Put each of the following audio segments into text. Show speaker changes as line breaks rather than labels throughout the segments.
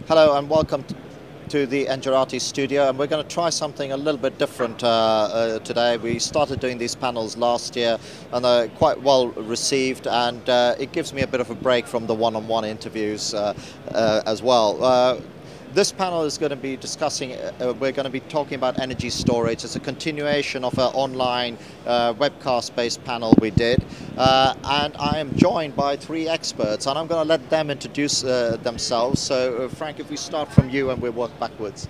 Hello and welcome to the Engerati studio, and we're going to try something a little bit different today. We started doing these panels last year and they're quite well received, and it gives me a bit of a break from the one-on-one interviews as well. This panel is going to be discussing, we're going to be talking about energy storage. It's a continuation of an online webcast-based panel we did. And I am joined by three experts, and I'm going to let them introduce themselves. So, Frank, if we start from you and we work backwards.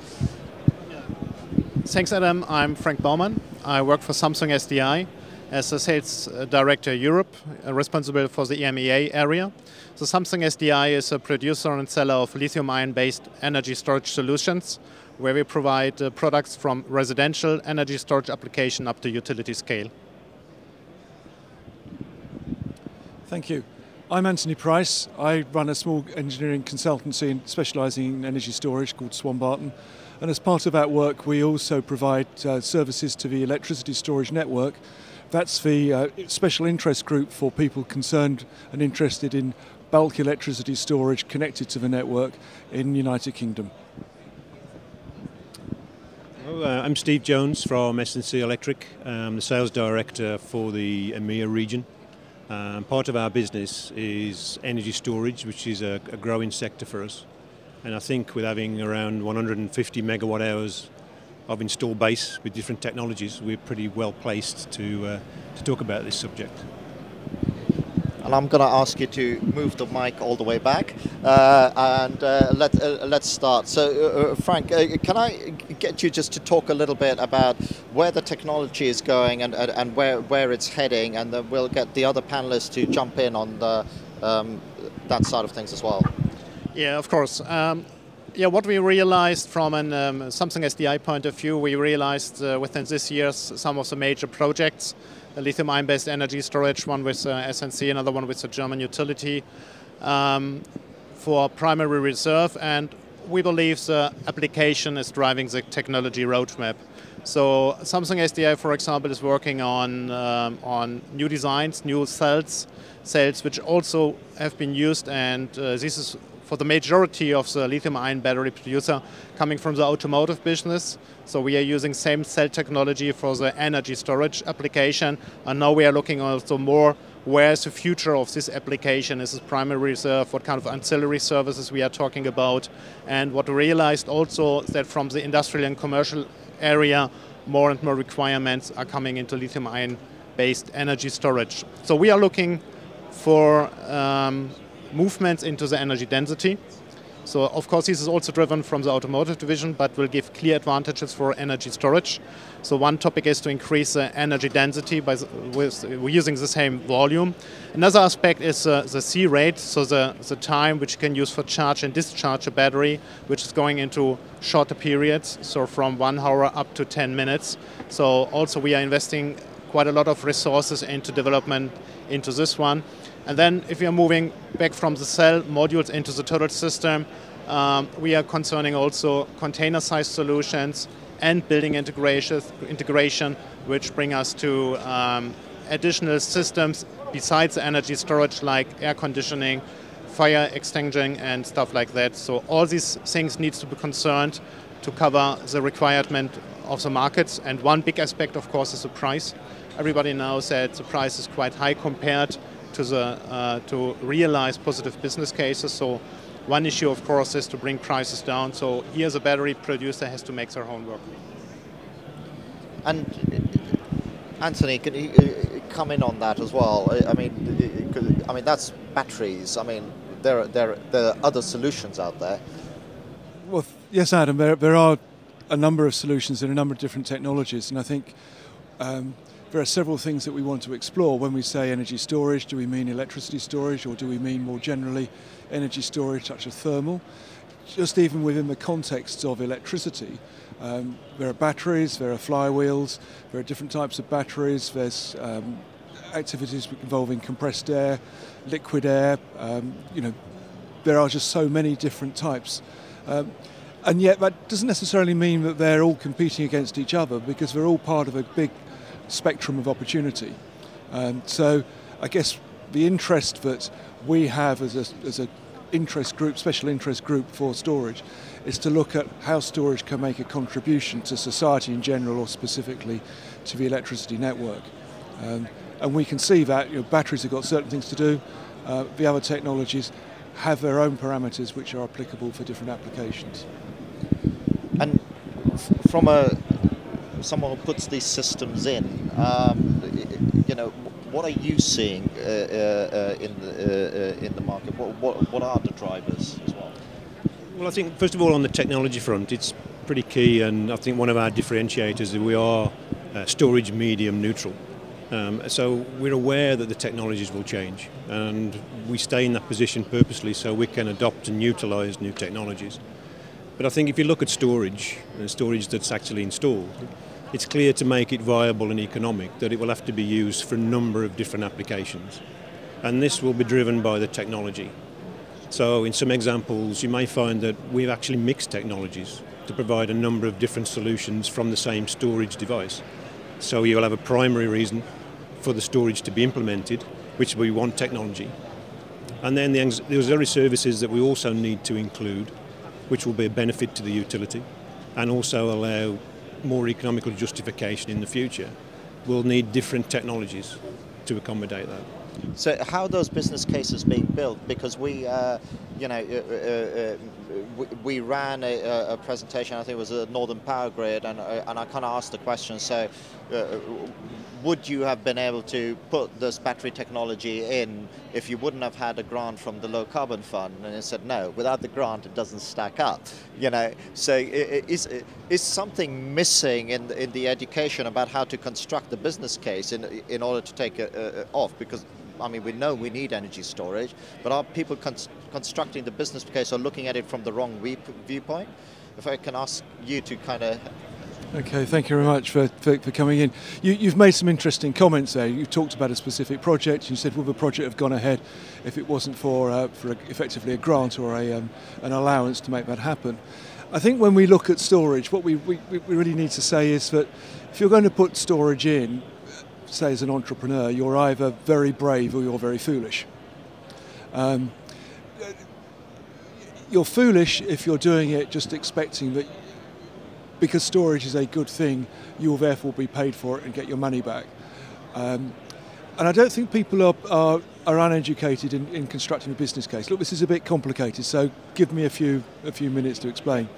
Thanks, Adam. I'm Frank Baumann. I work for Samsung SDI as a sales director Europe, responsible for the EMEA area. So Samsung SDI is a producer and seller of lithium-ion-based energy storage solutions, where we provide products from residential energy storage application up to utility scale.
Thank you. I'm Anthony Price. I run a small engineering consultancy specialising in energy storage called Swan Barton. And as part of that work, we also provide services to the electricity storage network. That's the special interest group for people concerned and interested in bulk electricity storage connected to the network in the United Kingdom.
Well, I'm Steve Jones from S&C Electric. I'm the sales director for the EMEA region. Part of our business is energy storage, which is a growing sector for us. And I think with having around 150 megawatt hours of installed base with different technologies, we're pretty well placed to talk about this subject.
And I'm going to ask you to move the mic all the way back, and let's start. So, Frank, can I get you just to talk a little bit about where the technology is going and where it's heading, and then we'll get the other panelists to jump in on the, that side of things as well.
Yeah, of course. Yeah, what we realized from an Samsung SDI point of view, we realized within this year some of the major projects, the lithium-ion-based energy storage, one with SNC, another one with the German utility, for primary reserve, and we believe the application is driving the technology roadmap. So Samsung SDI, for example, is working on new designs, new cells which also have been used, and this is for the majority of the lithium-ion battery producer coming from the automotive business. So we are using same cell technology for the energy storage application, and now we are looking also more where is the future of this application. Is it primary reserve? What kind of ancillary services we are talking about? And what we realized also that from the industrial and commercial area, more and more requirements are coming into lithium-ion based energy storage. So we are looking for movements into the energy density. So of course this is also driven from the automotive division, but will give clear advantages for energy storage. So one topic is to increase the energy density by using the same volume. Another aspect is the C rate, so the time which you can use for charge and discharge a battery, which is going into shorter periods, so from 1 hour up to 10 minutes. So also we are investing quite a lot of resources into development into this one. And then if we are moving back from the cell modules into the total system, we are concerning also container-sized solutions and building integration, which bring us to additional systems besides the energy storage, like air conditioning, fire extinguishing, and stuff like that. So all these things need to be concerned to cover the requirement of the markets. And one big aspect, of course, is the price. Everybody knows that the price is quite high compared to realize positive business cases. So one issue, of course, is to bring prices down. So here the battery producer has to make their homework.
And Anthony, can you come in on that as well? I mean that's batteries. I mean, there are other solutions out there.
Well, yes, Adam. There are a number of solutions and a number of different technologies, and I think there are several things that we want to explore. When we say energy storage, do we mean electricity storage, or do we mean more generally energy storage such as thermal? Just even within the context of electricity, there are batteries, there are flywheels, there are different types of batteries, there's activities involving compressed air, liquid air, there are just so many different types. And yet that doesn't necessarily mean that they're all competing against each other, because they're all part of a big spectrum of opportunity. So I guess the interest that we have as a interest group, special interest group for storage, is to look at how storage can make a contribution to society in general, or specifically to the electricity network. And we can see that batteries have got certain things to do. The other technologies have their own parameters which are applicable for different applications.
And from someone who puts these systems in, what are you seeing in the market? What are the drivers as well?
Well, I think first of all on the technology front, it's pretty key, and I think one of our differentiators is we are storage medium neutral. So we're aware that the technologies will change, and we stay in that position purposely so we can adopt and utilise new technologies. But I think if you look at storage, and storage that's actually installed, it's clear to make it viable and economic that it will have to be used for a number of different applications. And this will be driven by the technology. So in some examples, you may find that we've actually mixed technologies to provide a number of different solutions from the same storage device. So you'll have a primary reason for the storage to be implemented, which will be one technology. And then the auxiliary services that we also need to include, which will be a benefit to the utility and also allow more economical justification in the future, will need different technologies to accommodate that.
So how are those business cases being built? Because we ran a presentation, I think it was a Northern Power Grid, and I kind of asked the question, so would you have been able to put this battery technology in if you wouldn't have had a grant from the Low Carbon Fund? And it said no, without the grant it doesn't stack up. So is something missing in the education about how to construct the business case in order to take it off? Because I mean, we know we need energy storage, but are people constructing the business case or looking at it from the wrong viewpoint? If I can ask you to kind of...
Okay, thank you very much for coming in. You've made some interesting comments there. You talked about a specific project. You said, would the project have gone ahead if it wasn't for effectively a grant or an allowance to make that happen? I think when we look at storage, what we really need to say is that if you're going to put storage in, say as an entrepreneur, you're either very brave or you're very foolish. You're foolish if you're doing it just expecting that because storage is a good thing, you'll therefore be paid for it and get your money back. And I don't think people are uneducated in constructing a business case. Look, this is a bit complicated, so give me a few minutes to explain.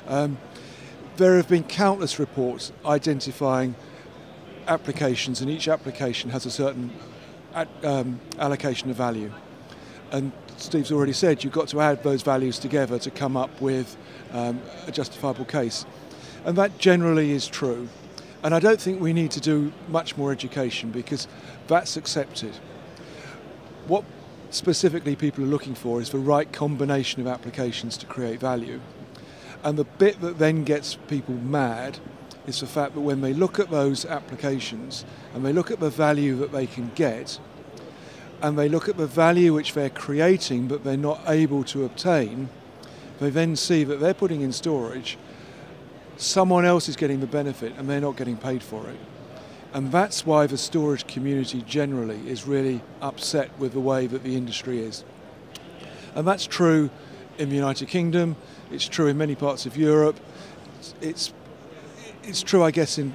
There have been countless reports identifying applications, and each application has a certain allocation of value. And Steve's already said you've got to add those values together to come up with a justifiable case. And that generally is true. And I don't think we need to do much more education because that's accepted. What specifically people are looking for is the right combination of applications to create value. And the bit that then gets people mad is the fact that when they look at those applications and they look at the value that they can get and they look at the value which they're creating but they're not able to obtain, they then see that they're putting in storage, someone else is getting the benefit and they're not getting paid for it. And that's why the storage community generally is really upset with the way that the industry is. And that's true in the United Kingdom, it's true in many parts of Europe, it's true, I guess, in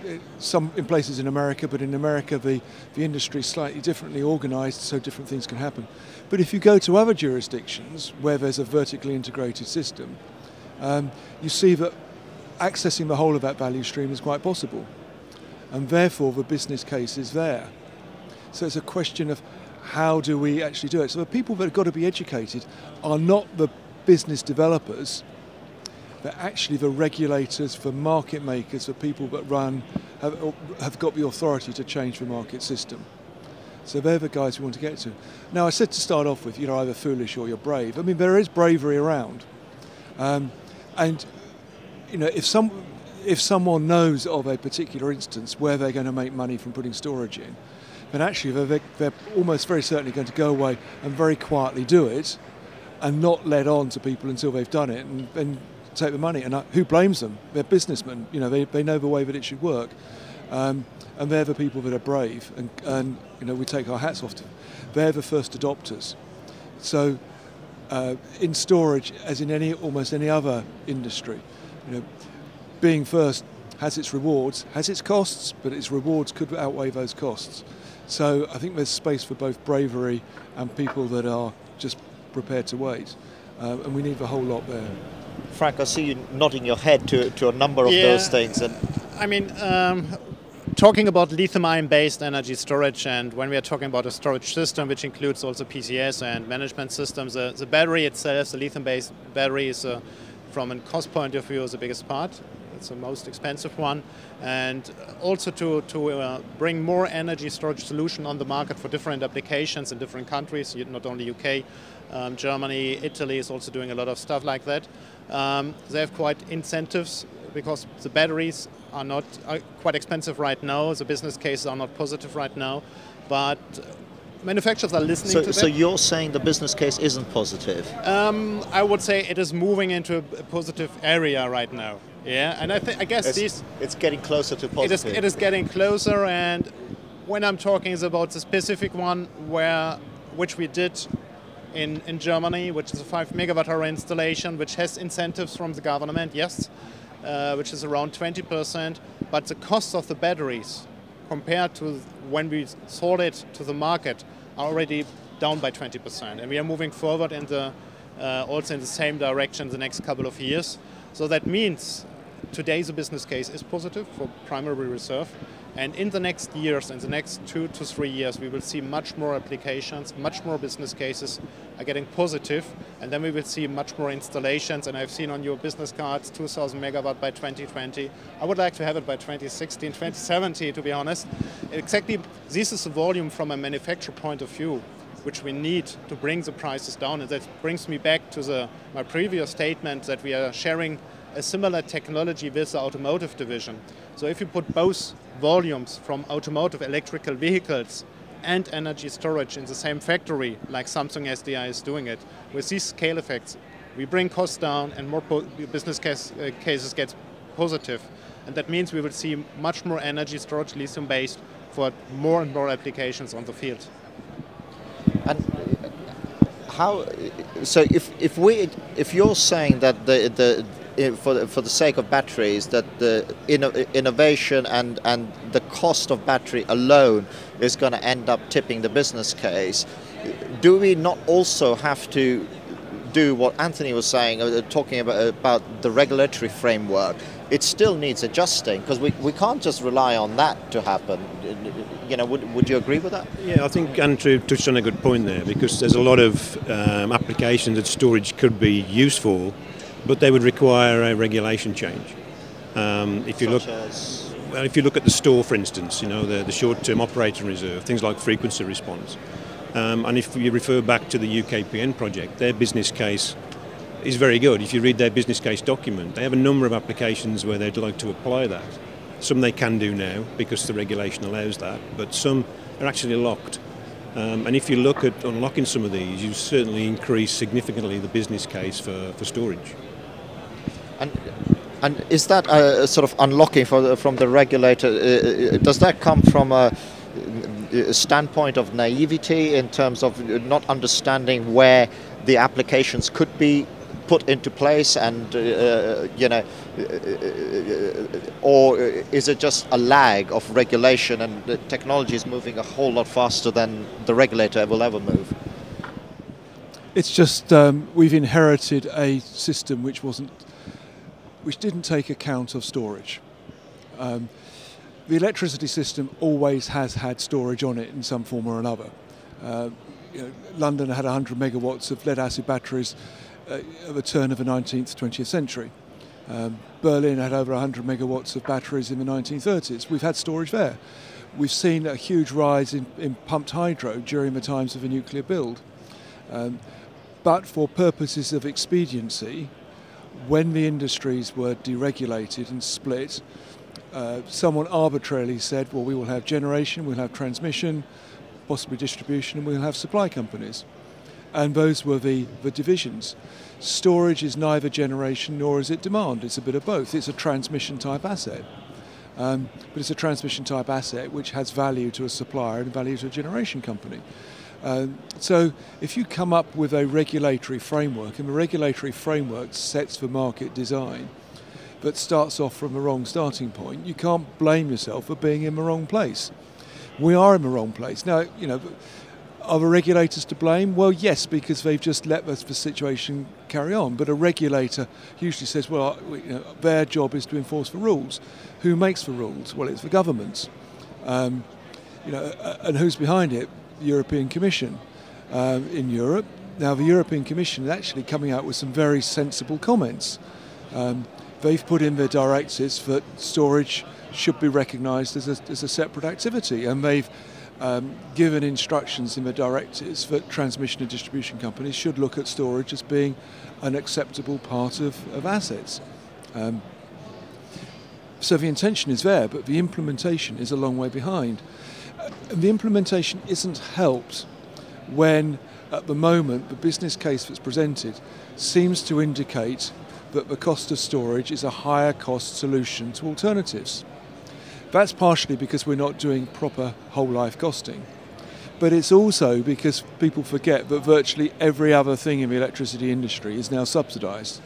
places in America, but in America the industry is slightly differently organised, so different things can happen. But if you go to other jurisdictions where there's a vertically integrated system, you see that accessing the whole of that value stream is quite possible. And therefore the business case is there. So it's a question of how do we actually do it. So the people that have got to be educated are not the business developers, they're actually the regulators, the market makers, the people that have got the authority to change the market system. So they're the guys we want to get to. Now I said to start off with, you're either foolish or you're brave. I mean, there is bravery around. And if someone knows of a particular instance where they're going to make money from putting storage in, then actually they're almost very certainly going to go away and very quietly do it and not let on to people until they've done it and take the money. And who blames them? They're businessmen. They know the way that it should work. And they're the people that are brave, and you know, we take our hats off to them. They're the first adopters. So in storage, as in almost any other industry, you know, being first has its rewards, has its costs, but its rewards could outweigh those costs. So I think there's space for both bravery and people that are just prepared to wait, and we need the whole lot there.
Frank, I see you nodding your head to a number of those things. And
I mean, talking about lithium-ion based energy storage, and when we are talking about a storage system which includes also PCS and management systems, the battery itself, the lithium-based battery, is from a cost point of view is the biggest part. It's the most expensive one, and also to bring more energy storage solution on the market for different applications in different countries, not only UK, Germany, Italy is also doing a lot of stuff like that. They have quite incentives because the batteries are quite expensive right now. The business cases are not positive right now, but manufacturers are listening to that.
So you're saying the business case isn't positive?
I would say it is moving into a positive area right now. Yeah, and I guess
it's getting closer to positive.
It is getting closer, and when I'm talking is about the specific one which we did in Germany, which is a 5 megawatt hour installation, which has incentives from the government, yes, which is around 20%, but the cost of the batteries compared to when we sold it to the market are already down by 20%, and we are moving forward also in the same direction the next couple of years. So that means today's business case is positive for primary reserve, and in the next years, in the next 2 to 3 years, we will see much more applications, much more business cases are getting positive, and then we will see much more installations. And I've seen on your business cards 2,000 megawatt by 2020. I would like to have it by 2016, 2070, to be honest. Exactly, this is the volume from a manufacturer point of view, which we need to bring the prices down. And that brings me back to my previous statement that we are sharing a similar technology with the automotive division. So if you put both volumes from automotive electrical vehicles and energy storage in the same factory, like Samsung SDI is doing it, with these scale effects, we bring costs down and more business cases get positive. And that means we will see much more energy storage lithium-based for more and more applications on the field.
And how? So if you're saying that for the sake of batteries, that the innovation and the cost of battery alone is going to end up tipping the business case, do we not also have to do what Anthony was saying, talking about the regulatory framework? It still needs adjusting, because we can't just rely on that to happen. You know, would you agree with that?
Yeah, I think Andrew touched on a good point there, because there's a lot of applications that storage could be used for, but they would require a regulation change. If you look at the store, for instance, you know, the short-term operating reserve, things like frequency response, and if you refer back to the UKPN project, their business case is very good. If you read their business case document, they have a number of applications where they'd like to apply that. Some they can do now because the regulation allows that, but some are actually locked. And if you look at unlocking some of these, you certainly increase significantly the business case for storage.
And is that a sort of unlocking from the regulator? Does that come from a standpoint of naivety in terms of not understanding where the applications could be put into place, and you know, or is it just a lag of regulation, and the technology is moving a whole lot faster than the regulator will ever move?
It's just we've inherited a system which didn't take account of storage. The electricity system always has had storage on it in some form or another. You know, London had 100 megawatts of lead-acid batteries at the turn of the 19th, 20th century. Berlin had over 100 megawatts of batteries in the 1930s. We've had storage there. We've seen a huge rise in pumped hydro during the times of the nuclear build. But for purposes of expediency, when the industries were deregulated and split, someone arbitrarily said, well, we will have generation, we'll have transmission, possibly distribution, and we'll have supply companies. And those were the divisions. Storage is neither generation nor is it demand. It's a bit of both. It's a transmission type asset. but it's a transmission type asset which has value to a supplier and value to a generation company. So if you come up with a regulatory framework, and the regulatory framework sets for market design, but starts off from the wrong starting point, you can't blame yourself for being in the wrong place. We are in the wrong place. Now, are the regulators to blame? Well, yes, because they've just let the situation carry on. But a regulator usually says, well, their job is to enforce the rules. Who makes the rules? Well, it's the governments. And who's behind it? The European Commission in Europe. Now, the European Commission is actually coming out with some very sensible comments. They've put in their directives that storage should be recognised as a separate activity, and they've given instructions in the directives that transmission and distribution companies should look at storage as being an acceptable part of assets. So the intention is there, but the implementation is a long way behind. And the implementation isn't helped when, at the moment, the business case that's presented seems to indicate that the cost of storage is a higher cost solution to alternatives. That's partially because we're not doing proper whole life costing. But it's also because people forget that virtually every other thing in the electricity industry is now subsidised.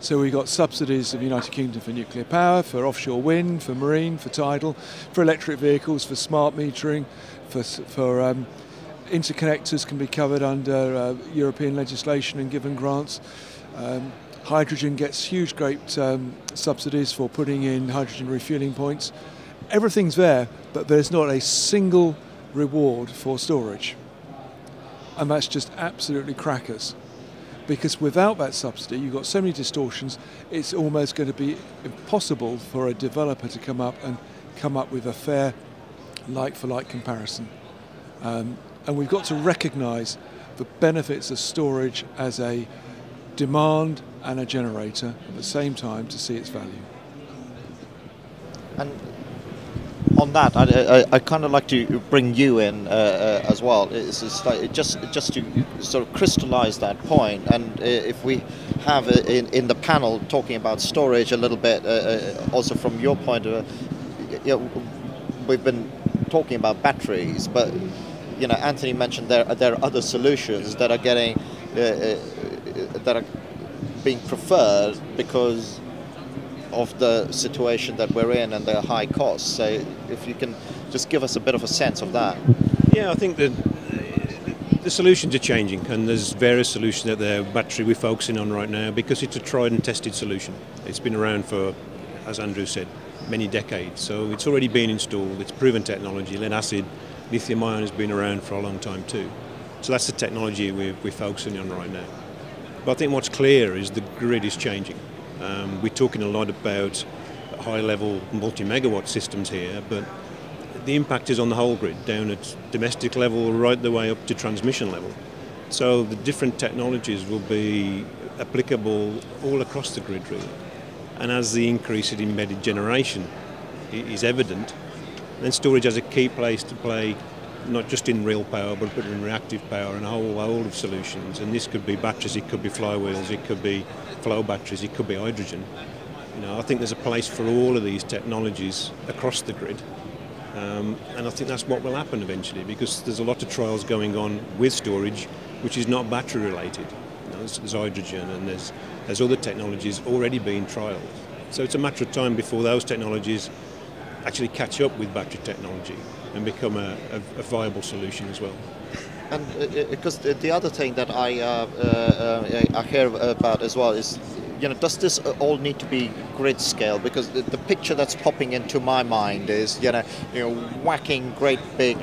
So we've got subsidies in the United Kingdom for nuclear power, for offshore wind, for marine, for tidal, for electric vehicles, for smart metering, for interconnectors can be covered under European legislation and given grants. Hydrogen gets huge, great subsidies for putting in hydrogen refuelling points. Everything's there, but there's not a single reward for storage. And that's just absolutely crackers. Because without that subsidy, you've got so many distortions, it's almost going to be impossible for a developer to come up with a fair like-for-like comparison. And we've got to recognise the benefits of storage as a demand and a generator at the same time to see its value.
And on that, I kind of like to bring you in as well. It's like just to sort of crystallise that point. And if we have in the panel talking about storage a little bit, also from your point of view, we've been talking about batteries, but Anthony mentioned there are other solutions that are getting that are being preferred because of the situation that we're in and their high costs. So if you can just give us a bit of a sense of that.
Yeah, I think that the solutions are changing, and there's various solutions out there. Battery we're focusing on right now because it's a tried and tested solution. It's been around for, as Andrew said, many decades. So it's already been installed, it's proven technology. Lead acid, lithium ion has been around for a long time too. So that's the technology we're focusing on right now. But I think what's clear is the grid is changing. We're talking a lot about high-level multi-megawatt systems here, but the impact is on the whole grid, down at domestic level right the way up to transmission level. So the different technologies will be applicable all across the grid, really. And as the increase in embedded generation is evident, then storage has a key place to play, not just in real power, but in reactive power and a whole of solutions. And this could be batteries, it could be flywheels, it could be flow batteries, it could be hydrogen. I think there's a place for all of these technologies across the grid. And I think that's what will happen eventually, because there's a lot of trials going on with storage, which is not battery related. There's hydrogen and there's other technologies already being trialled. So it's a matter of time before those technologies actually catch up with battery technology and become a viable solution as well.
And because the other thing that I hear about as well is, does this all need to be grid scale? Because the picture that's popping into my mind is, whacking great big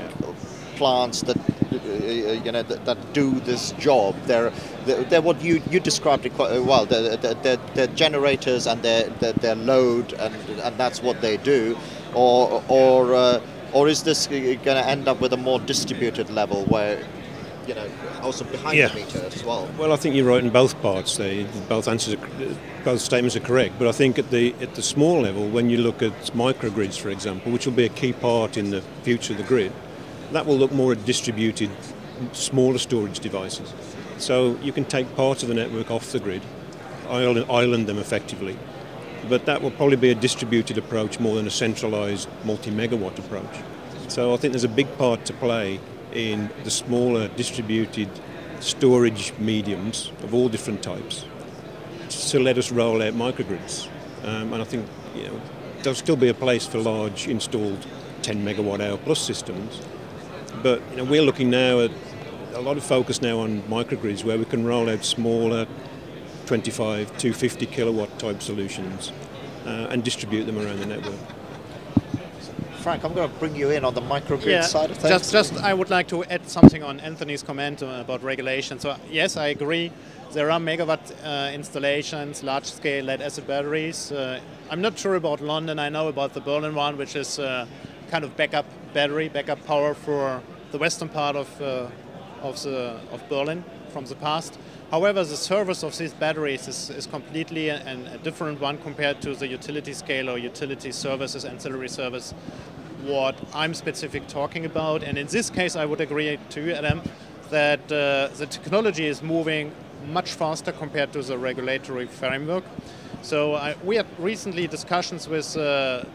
plants that that do this job. They're what you described it quite well. They're generators and their load, and that's what they do. Or is this going to end up with a more distributed level where, also behind the meter as well?
Well, I think you're right in both parts. Both statements are correct. But I think at the small level, when you look at microgrids, for example, which will be a key part in the future of the grid, that will look more at distributed, smaller storage devices. So you can take parts of the network off the grid, island them effectively, but that will probably be a distributed approach more than a centralised multi-megawatt approach. So I think there's a big part to play in the smaller distributed storage mediums of all different types to let us roll out microgrids. And I think there'll still be a place for large installed 10 megawatt hour plus systems. But we're looking now at a lot of focus now on microgrids where we can roll out smaller 25 to 50 kilowatt type solutions and distribute them around the network.
Frank, I'm going to bring you in on the microgrid side of things.
Just I would like to add something on Anthony's comment about regulation. So yes, I agree. There are megawatt installations, large-scale lead-acid batteries. I'm not sure about London. I know about the Berlin one, which is kind of backup battery, backup power for the western part of Berlin from the past. However, the service of these batteries is completely a different one compared to the utility scale or utility services, ancillary service, what I'm specific talking about. And in this case, I would agree to you, Adam, that the technology is moving much faster compared to the regulatory framework. So we had recently discussions with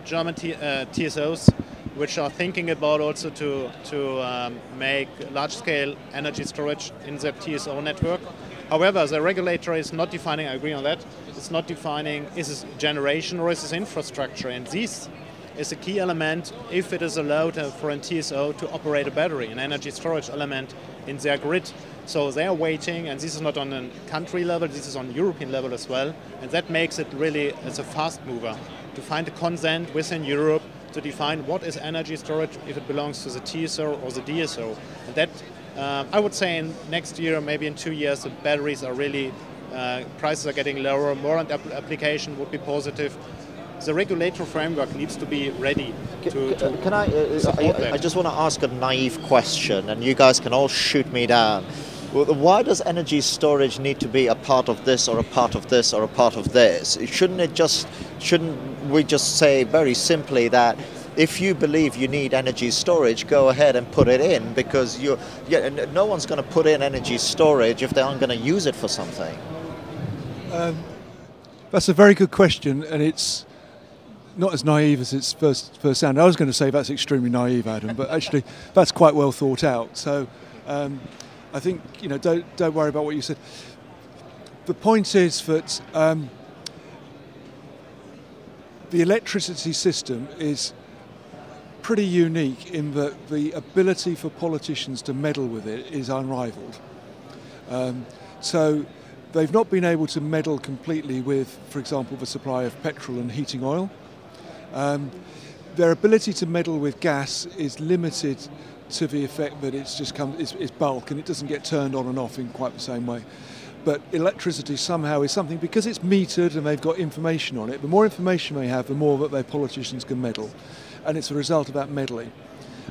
German TSOs, which are thinking about also to make large-scale energy storage in their TSO network. However, the regulator is not defining, I agree on that, it's not defining is this generation or is this infrastructure. And this is a key element if it is allowed for a TSO to operate a battery, an energy storage element in their grid. So they are waiting, and this is not on a country level, this is on European level as well. And that makes it really as a fast mover to find a consent within Europe to define what is energy storage if it belongs to the TSO or the DSO. And that, I would say in next year, maybe in 2 years, the batteries are really, prices are getting lower, more application would be positive. The regulatory framework needs to be ready to
Can I just want to ask a naive question, and you guys can all shoot me down. Why does energy storage need to be a part of this or a part of this or a part of this? Shouldn't we just say very simply that if you believe you need energy storage, go ahead and put it in, because no one's going to put in energy storage if they aren't going to use it for something?
That's a very good question, and it's not as naive as it's first sounded. I was going to say that's extremely naive, Adam, but actually that's quite well thought out. So I think don't worry about what you said. The point is that the electricity system is pretty unique in that the ability for politicians to meddle with it is unrivaled. So they've not been able to meddle completely with, for example, the supply of petrol and heating oil. Their ability to meddle with gas is limited to the effect that it's bulk and it doesn't get turned on and off in quite the same way. But electricity somehow is something, because it's metered and they've got information on it, the more information they have, the more that their politicians can meddle. And it's a result of that meddling.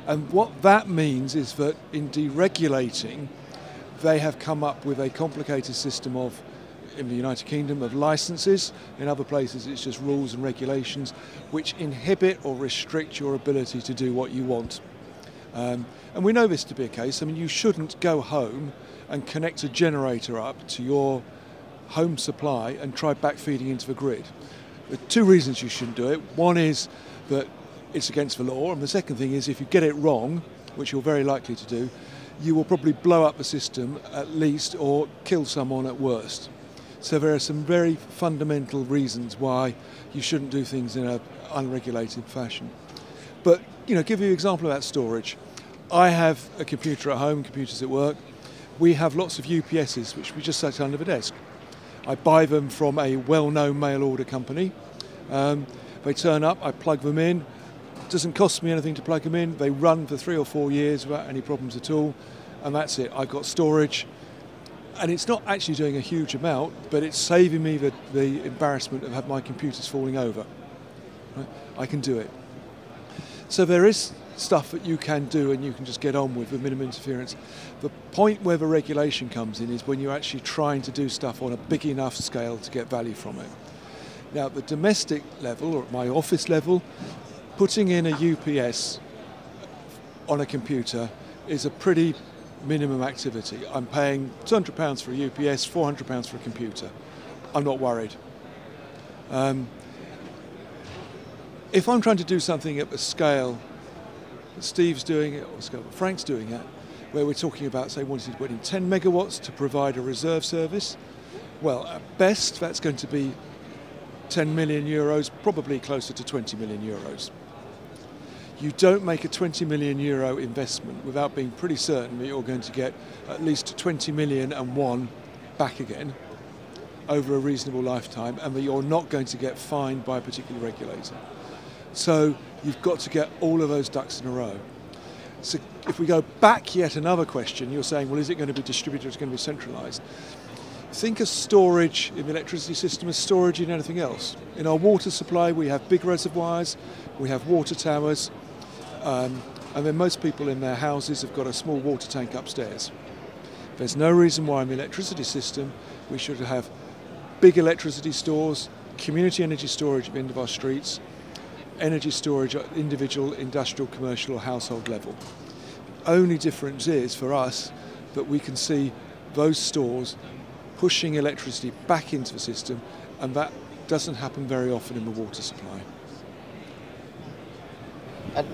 And what that means is that in deregulating, they have come up with a complicated system of, in the United Kingdom, of licenses. In other places it's just rules and regulations which inhibit or restrict your ability to do what you want. And we know this to be a case. I mean, you shouldn't go home and connect a generator up to your home supply and try backfeeding into the grid. There are two reasons you shouldn't do it. One is that it's against the law, and the second thing is if you get it wrong, which you're very likely to do, you will probably blow up the system at least, or kill someone at worst. So there are some very fundamental reasons why you shouldn't do things in an unregulated fashion. But, give you an example about storage. I have a computer at home, computers at work. We have lots of UPSs, which we just set under the desk. I buy them from a well-known mail order company. They turn up, I plug them in. It doesn't cost me anything to plug them in. They run for 3 or 4 years without any problems at all. And that's it. I've got storage. And it's not actually doing a huge amount, but it's saving me the embarrassment of having my computers falling over. Right? I can do it. So there is stuff that you can do and you can just get on with minimum interference. The point where the regulation comes in is when you're actually trying to do stuff on a big enough scale to get value from it. Now, at the domestic level, or at my office level, putting in a UPS on a computer is a pretty minimum activity. I'm paying £200 for a UPS, £400 for a computer. I'm not worried. if I'm trying to do something at the scale that Steve's doing it, or the scale that Frank's doing it, where we're talking about, say, wanting to put in 10 megawatts to provide a reserve service, well, at best, that's going to be 10 million euros, probably closer to 20 million euros. You don't make a 20 million euro investment without being pretty certain that you're going to get at least 20 million and one back again over a reasonable lifetime, and that you're not going to get fined by a particular regulator. So you've got to get all of those ducks in a row. So if we go back yet another question, you're saying, well, is it going to be distributed, is it going to be centralised? Think of storage in the electricity system as storage in anything else. In our water supply, we have big reservoirs, we have water towers, and then most people in their houses have got a small water tank upstairs. There's no reason why in the electricity system we should have big electricity stores, community energy storage at the end of our streets, energy storage at individual, industrial, commercial or household level. The only difference is for us that we can see those stores pushing electricity back into the system, and that doesn't happen very often in the water supply.
And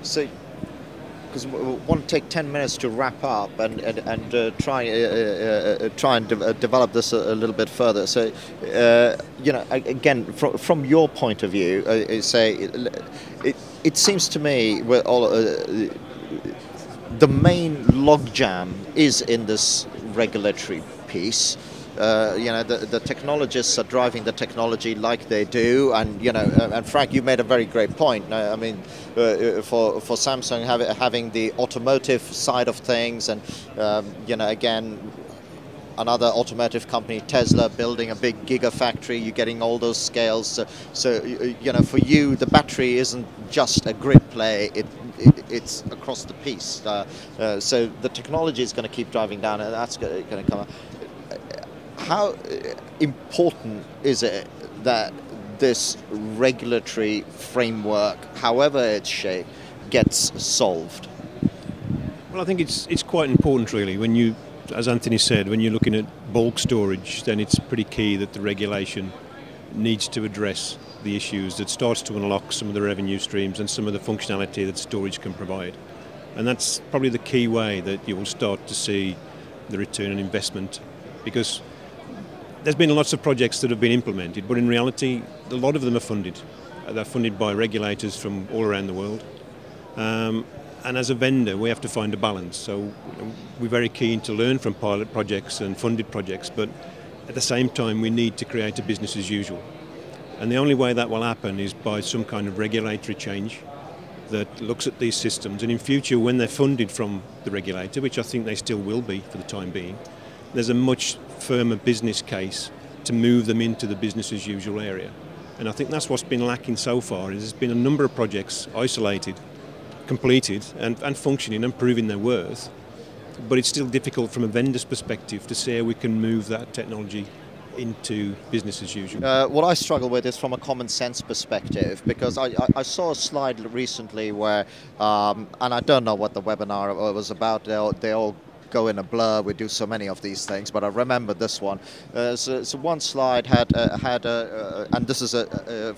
so, because we want to take 10 minutes to wrap up and try and develop this a little bit further. So, you know, again, from your point of view, say it seems to me with all the main logjam is in this regulatory piece. You know, the technologists are driving the technology like they do, and you know, and Frank, you made a very great point. I mean, for Samsung having the automotive side of things, and you know, again, another automotive company, Tesla, building a big gigafactory, you're getting all those scales. So you know, for you, the battery isn't just a grid play. It's across the piece. So the technology is going to keep driving down, and that's going to come up. How important is it that this regulatory framework, however it's shaped, gets solved?
Well, I think it's quite important, really. When you, as Anthony said, when you're looking at bulk storage, then it's pretty key that the regulation needs to address the issues that starts to unlock some of the revenue streams and some of the functionality that storage can provide. And that's probably the key way that you will start to see the return on investment, because there's been lots of projects that have been implemented, but in reality, a lot of them are funded. They're funded by regulators from all around the world. And as a vendor, we have to find a balance. So you know, we're very keen to learn from pilot projects and funded projects, but at the same time, we need to create a business as usual. And the only way that will happen is by some kind of regulatory change that looks at these systems. And in future, when they're funded from the regulator, which I think they still will be for the time being, there's a much firmer business case to move them into the business as usual area. And I think that's what's been lacking so far. Is there's been a number of projects isolated, completed and functioning and proving their worth, but it's still difficult from a vendor's perspective to see how we can move that technology into business as usual.
What I struggle with is from a common sense perspective, because I saw a slide recently where, and I don't know what the webinar was about, they all go in a blur. We do so many of these things, but I remember this one. So one slide had and this is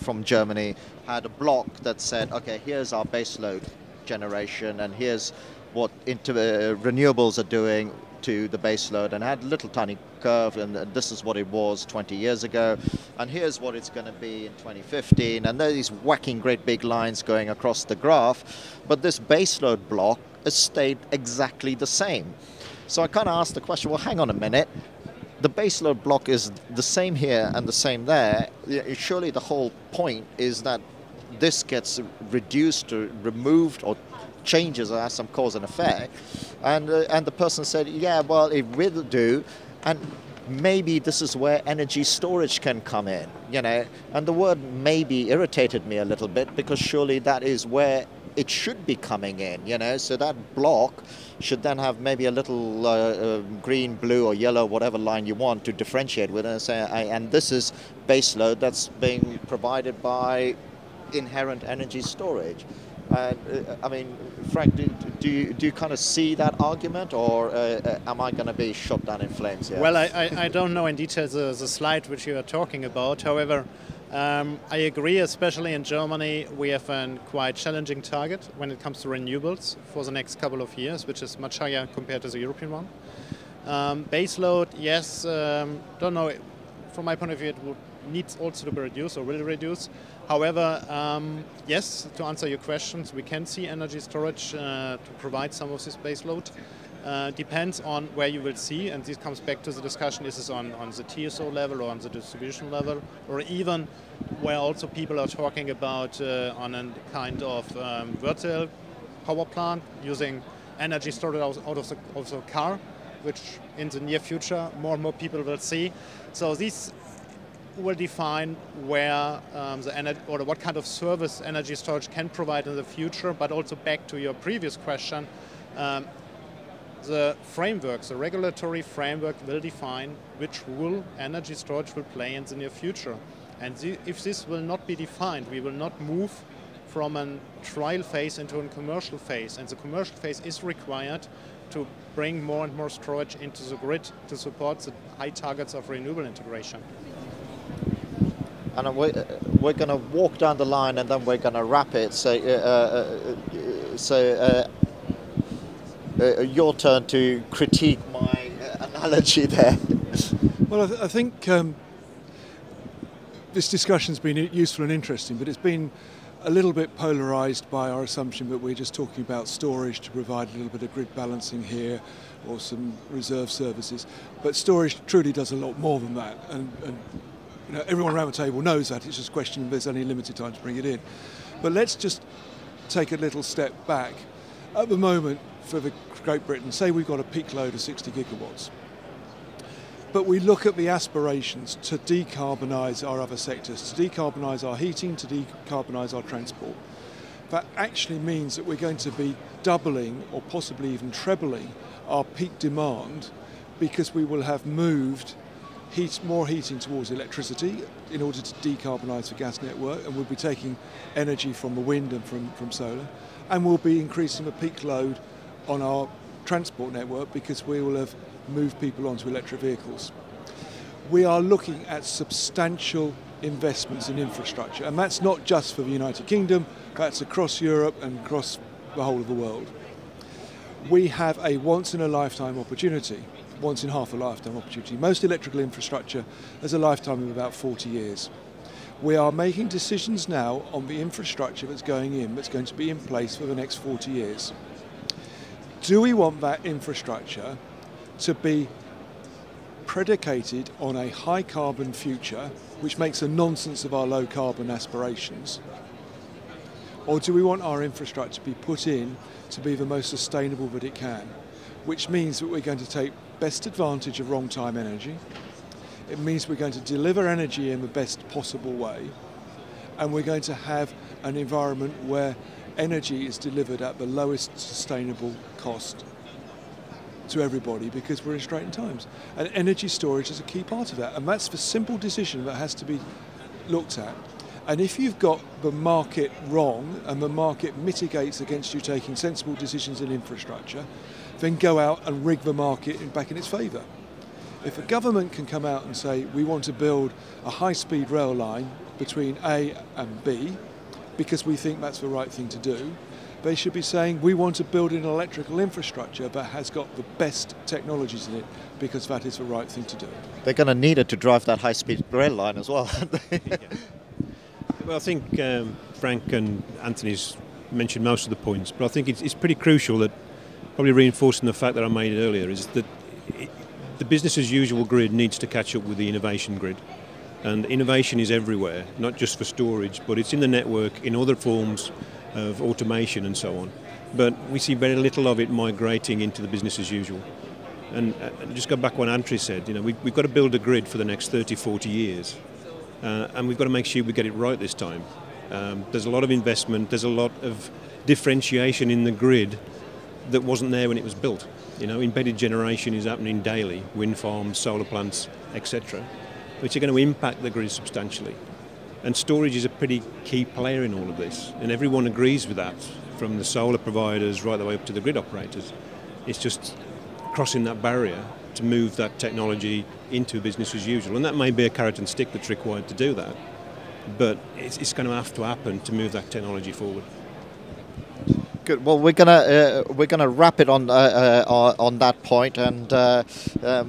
from Germany, had a block that said, okay, here's our baseload generation, and here's what renewables are doing to the baseload, and had a little tiny curve, and this is what it was 20 years ago, and here's what it's going to be in 2015, and there are these whacking great big lines going across the graph, but this baseload block has stayed exactly the same. So I kind of asked the question, well, hang on a minute, the baseload block is the same here and the same there. Surely the whole point is that this gets reduced or removed or changes or has some cause and effect. And the person said, yeah, well, it will do. And maybe this is where energy storage can come in, you know. And the word maybe irritated me a little bit, because surely that is where it should be coming in, you know. So that block should then have maybe a little green, blue or yellow, whatever line you want to differentiate with, and say, and this is baseload that's being provided by inherent energy storage. I mean, Frank, do you kind of see that argument, or am I going to be shot down in flames here?
Well, I don't know in detail the slide which you are talking about. However, I agree, especially in Germany, we have a quite challenging target when it comes to renewables for the next couple of years, which is much higher compared to the European one. Baseload, yes, don't know, from my point of view, it needs also to be reduced or will reduce. However, yes, to answer your questions, we can see energy storage to provide some of this baseload. Depends on where you will see, and this comes back to the discussion, is this on the TSO level or on the distribution level, or even where also people are talking about on a kind of virtual power plant using energy stored out of the car, which in the near future more and more people will see. So these will define where the energy or what kind of service energy storage can provide in the future, but also back to your previous question, the framework, the regulatory framework will define which role energy storage will play in the near future. And if this will not be defined, we will not move from a trial phase into a commercial phase. And the commercial phase is required to bring more and more storage into the grid to support the high targets of renewable integration.
And we're going to walk down the line and then we're going to wrap it. So, your turn to critique my analogy there.
Well, I think this discussion's been useful and interesting, but it's been a little bit polarised by our assumption that we're just talking about storage to provide a little bit of grid balancing here or some reserve services. But storage truly does a lot more than that. And you know, everyone around the table knows that. It's just a question of there's only limited time to bring it in. But let's just take a little step back. At the moment, for Great Britain, say we've got a peak load of 60 gigawatts. But we look at the aspirations to decarbonise our other sectors, to decarbonise our heating, to decarbonise our transport. That actually means that we're going to be doubling or possibly even trebling our peak demand because we will have moved more heating towards electricity in order to decarbonise the gas network, and we'll be taking energy from the wind and from solar, and we'll be increasing the peak load on our transport network because we will have moved people onto electric vehicles. We are looking at substantial investments in infrastructure, and that's not just for the United Kingdom, that's across Europe and across the whole of the world. We have a once-in-a-lifetime opportunity, once-in-half-a-lifetime opportunity. Most electrical infrastructure has a lifetime of about 40 years. We are making decisions now on the infrastructure that's going in, that's going to be in place for the next 40 years. Do we want that infrastructure to be predicated on a high carbon future, which makes a nonsense of our low carbon aspirations? Or do we want our infrastructure to be put in to be the most sustainable that it can? Which means that we're going to take best advantage of wrong time energy. It means we're going to deliver energy in the best possible way. And we're going to have an environment where energy is delivered at the lowest sustainable cost to everybody because we're in straitened times. And energy storage is a key part of that. And that's the simple decision that has to be looked at. And if you've got the market wrong and the market mitigates against you taking sensible decisions in infrastructure, then go out and rig the market back in its favour. If a government can come out and say, we want to build a high-speed rail line between A and B, because we think that's the right thing to do, they should be saying we want to build an electrical infrastructure that has got the best technologies in it because that is the right thing to do.
They're going to need it to drive that high-speed rail line as well.
Well, I think Frank and Anthony's mentioned most of the points, but I think it's pretty crucial that, probably reinforcing the fact that I made earlier, is that the business as usual grid needs to catch up with the innovation grid. And innovation is everywhere, not just for storage, but it's in the network, in other forms of automation and so on. But we see very little of it migrating into the business as usual. And just go back to what Andrew said, we've got to build a grid for the next 30, 40 years. And we've got to make sure we get it right this time. There's a lot of investment, there's a lot of differentiation in the grid that wasn't there when it was built. Embedded generation is happening daily, wind farms, solar plants, etc., which are going to impact the grid substantially. And storage is a pretty key player in all of this, and everyone agrees with that, from the solar providers right the way up to the grid operators. It's just crossing that barrier to move that technology into business as usual, and that may be a carrot and stick that's required to do that. but it's going to have to happen to move that technology forward.
Good. Well, we're gonna wrap it on that point, and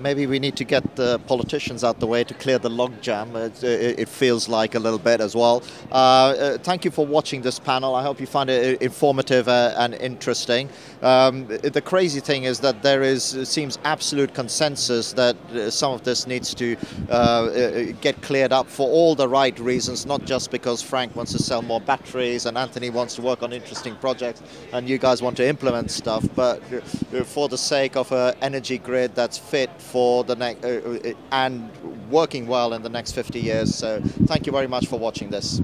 maybe we need to get the politicians out the way to clear the logjam. It feels like a little bit as well. Thank you for watching this panel. I hope you find it informative and interesting. The crazy thing is that seems absolute consensus that some of this needs to get cleared up for all the right reasons, not just because Frank wants to sell more batteries and Anthony wants to work on interesting projects and you guys want to implement stuff, but for the sake of an energy grid that's fit for the next and working well in the next 50 years. So thank you very much for watching this.